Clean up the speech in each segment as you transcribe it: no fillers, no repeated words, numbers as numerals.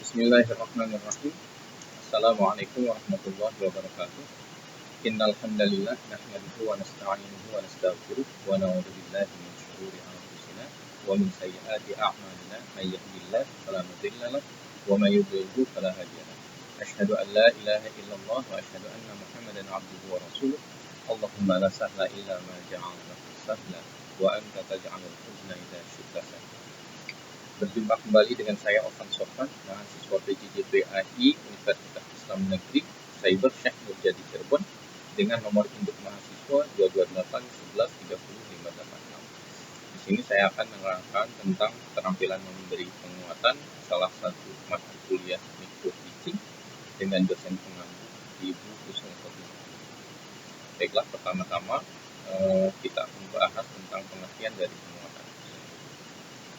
Bismillahirrahmanirrahim. Assalamualaikum warahmatullahi wabarakatuh. Innal hamdalillah nahmaduhu wa nasta'inuhu wa nastaghfiruh wa na'udzu billahi min shururi anfusina wa min sayyiati a'malina may yahdihillahu fala mudilla lahu wa may yudlil fala hadiya lahu. Asyhadu an la ilaha illallah wa asyhadu anna Muhammadan 'abduhu wa rasuluh. Allahumma la sahla illa ma ja'altahu sahla wa anta taj'alul huzna idza syi'ta sahla. Berjumpa kembali dengan saya Ovan Sofan, mahasiswa PJJ-PAI Universitas Islam Negeri Cyber Syekh Nurjadi Cirebon dengan nomor induk mahasiswa 228113056. Di sini saya akan menerangkan tentang keterampilan memberi penguatan salah satu mata kuliah micro teaching dengan dosen pengampu Ibu Kusuma Kotina. Baiklah, pertama-tama kita membahas tentang pengertian dari penguatan,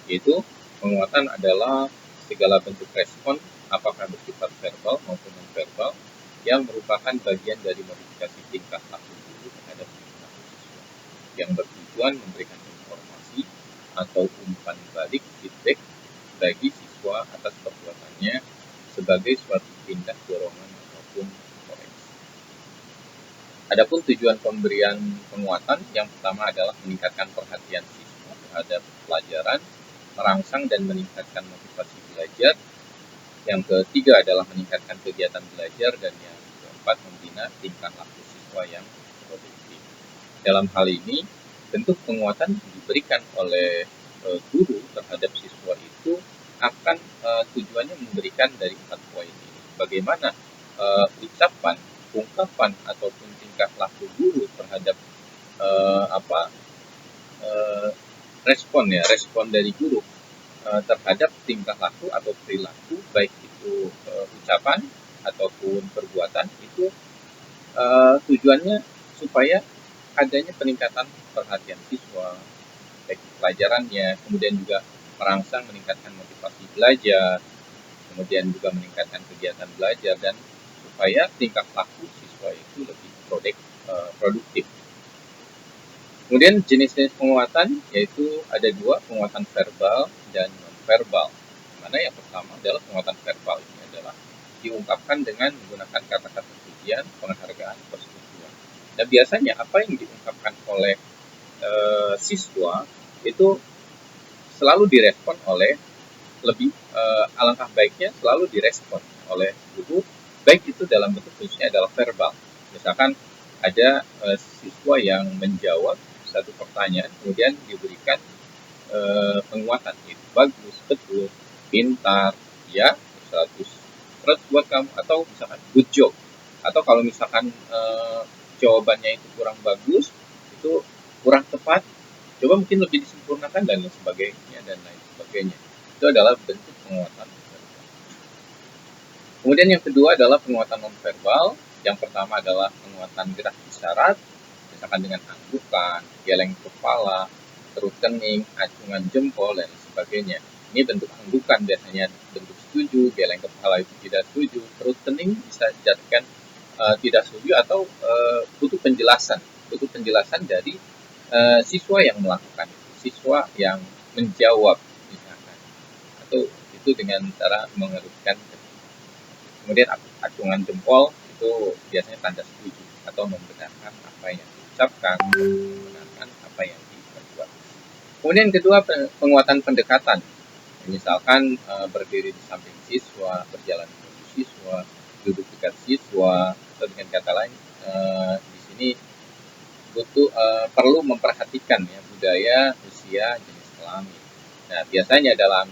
yaitu penguatan adalah segala bentuk respon, apakah bersifat verbal maupun non-verbal, yang merupakan bagian dari modifikasi tingkah laku guru terhadap tingkah laku siswa, yang bertujuan memberikan informasi atau umpan balik feedback bagi siswa atas perbuatannya sebagai suatu tindak dorongan ataupun koreksi. Adapun tujuan pemberian penguatan, yang pertama adalah meningkatkan perhatian siswa terhadap pelajaran, merangsang dan meningkatkan motivasi belajar. Yang ketiga adalah meningkatkan kegiatan belajar, dan yang keempat membina tingkah laku siswa yang produktif. Dalam hal ini, bentuk penguatan diberikan oleh guru terhadap siswa itu akan tujuannya memberikan dari 4 poin ini. Bagaimana ucapan, ungkapan ataupun tingkah laku guru terhadap respon dari guru terhadap tingkah laku atau perilaku, baik itu ucapan ataupun perbuatan, itu tujuannya supaya adanya peningkatan perhatian siswa baik pelajarannya, kemudian juga merangsang meningkatkan motivasi belajar, kemudian juga meningkatkan kegiatan belajar, dan supaya tingkah laku siswa itu lebih produktif. Kemudian jenis-jenis penguatan yaitu ada 2, penguatan verbal dan non-verbal. Dimana yang pertama adalah penguatan verbal, ini adalah diungkapkan dengan menggunakan kata-kata pujian, penghargaan, persetujuan. Dan biasanya apa yang diungkapkan oleh siswa itu selalu direspon oleh alangkah baiknya selalu direspon oleh guru, baik itu dalam bentuk khususnya adalah verbal. Misalkan ada siswa yang menjawab satu pertanyaan, kemudian diberikan penguatan, itu bagus, betul, pintar, ya, 100 buat kamu, atau misalkan good job, atau kalau misalkan jawabannya itu kurang bagus, itu kurang tepat, coba mungkin lebih disempurnakan dan lain sebagainya. Itu adalah bentuk penguatan verbal. Kemudian yang kedua adalah penguatan non-verbal. Yang pertama adalah penguatan gerak isyarat, misalkan dengan anggukan, geleng kepala, kerut kening, acungan jempol, dan sebagainya. Ini bentuk anggukan biasanya bentuk setuju, geleng kepala itu tidak setuju, kerut kening bisa dijadikan tidak setuju, atau butuh penjelasan dari siswa yang melakukan itu, siswa yang menjawab misalkan, atau itu dengan cara mengerutkan kening. Kemudian acungan jempol itu biasanya tanda setuju atau membenarkan apa yang diucapkan, membenarkan apa yang diperbuat. Kemudian kedua, penguatan pendekatan. Misalkan berdiri di samping siswa, berjalan menuju siswa, duduk dekat siswa, atau dengan kata lain di sini perlu memperhatikan ya budaya, usia, jenis kelamin. Nah, biasanya dalam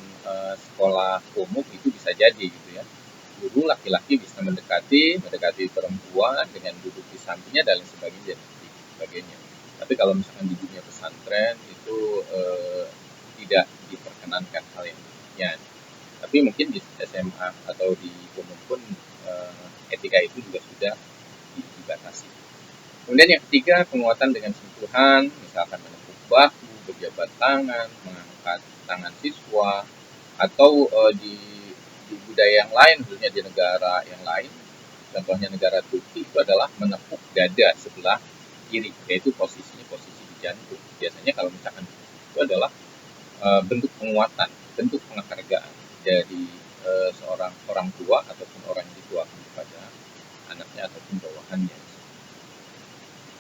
sekolah umum itu bisa jadi gitu ya. Guru laki-laki bisa mendekati perempuan dengan duduk di sampingnya dan sebagainya. Tapi kalau misalkan di dunia pesantren itu tidak diperkenankan hal yang demikian. Tapi mungkin di SMA atau di umum pun etika itu juga sudah dibatasi. Kemudian yang ketiga, penguatan dengan sentuhan, misalkan menepuk bahu, berjabat tangan, mengangkat tangan siswa, atau di budaya yang lain, khususnya di negara yang lain, contohnya negara Turki, itu adalah menepuk dada sebelah kiri, yaitu posisinya posisi di jantung. Biasanya kalau misalkan itu adalah bentuk penguatan, bentuk penghargaan dari seorang orang tua ataupun orang yang dituakan kepada anaknya ataupun bawahannya.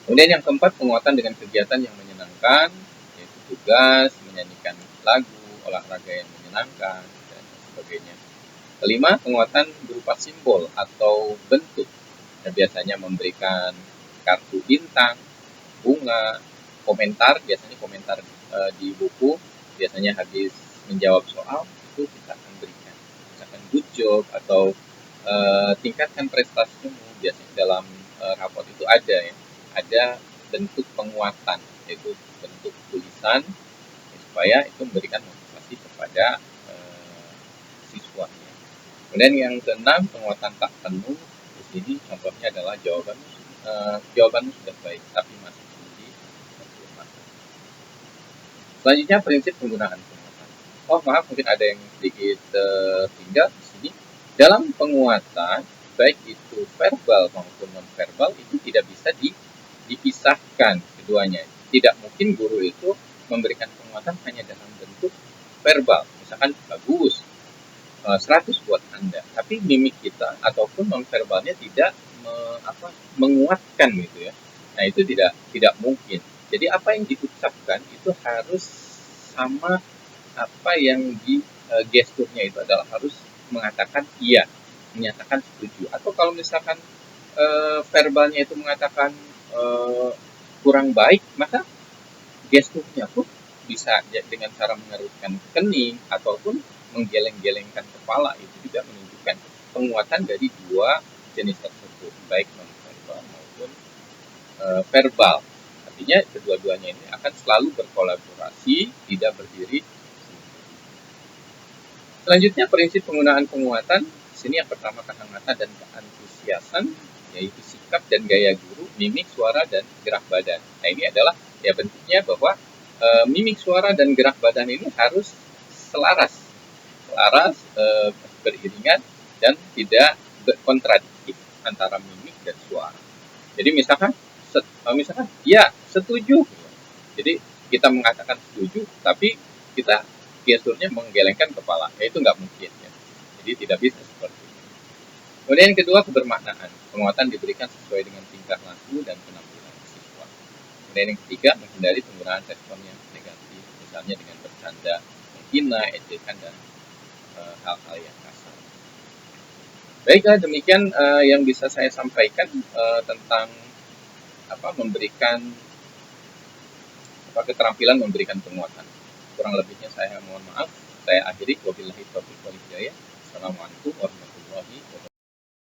Kemudian yang keempat, penguatan dengan kegiatan yang menyenangkan, yaitu tugas, menyanyikan lagu, olahraga yang menyenangkan, dan sebagainya. Kelima, penguatan berupa simbol atau bentuk. Nah, biasanya memberikan kartu bintang, bunga, komentar, biasanya komentar di buku, biasanya habis menjawab soal, itu kita akan berikan. Misalkan good job atau tingkatkan prestasimu, biasanya dalam raport itu ada bentuk penguatan, yaitu bentuk tulisan, supaya itu memberikan motivasi kepada siswanya. Kemudian yang keenam, penguatan tak penuh. Di sini contohnya adalah jawabanmu sudah baik, tapi masih perlu disempurnakan. Selanjutnya, prinsip penggunaan penguatan. Oh maaf, mungkin ada yang sedikit tinggal di sini. Dalam penguatan, baik itu verbal maupun non-verbal, itu tidak bisa dipisahkan keduanya. Tidak mungkin guru itu memberikan penguatan hanya dalam bentuk verbal. Misalkan bagus, 100 buat Anda, tapi mimik kita ataupun non-verbalnya tidak menguatkan gitu ya. Nah, itu tidak mungkin. Jadi apa yang diucapkan itu harus sama apa yang di gesturnya, itu adalah harus mengatakan iya, menyatakan setuju. Atau kalau misalkan verbalnya itu mengatakan kurang baik, maka gesturnya pun bisa dengan cara mengerutkan kening ataupun menggeleng-gelengkan kepala, itu juga menunjukkan penguatan dari dua jenis tersebut, baik non-verbal maupun verbal. Artinya kedua-duanya ini akan selalu berkolaborasi, tidak berdiri sendiri. Selanjutnya, prinsip penggunaan penguatan. Di sini yang pertama, kehangatan dan keantusiasan, yaitu sikap dan gaya guru, mimik, suara, dan gerak badan. Nah, ini adalah ya bentuknya bahwa mimik, suara, dan gerak badan ini harus selaras, beriringan, dan tidak kontradiktif antara mimik dan suara. Jadi misalkan ya setuju, jadi kita mengatakan setuju, tapi kita gesturnya menggelengkan kepala, ya itu nggak mungkin ya. Jadi tidak bisa seperti itu. Kemudian yang kedua, kebermaknaan. Penguatan diberikan sesuai dengan tingkah laku dan penampilan siswa. Kemudian yang ketiga, menghindari penggunaan respon yang negatif, misalnya dengan bercanda, menghina, ejekan, dan hal-hal yang kasar. Baiklah, demikian yang bisa saya sampaikan tentang memberikan keterampilan memberikan penguatan. Kurang lebihnya saya mohon maaf. Saya akhiri. Wabillahi taufiq wal hidayah. Assalamualaikum warahmatullahi wabarakatuh.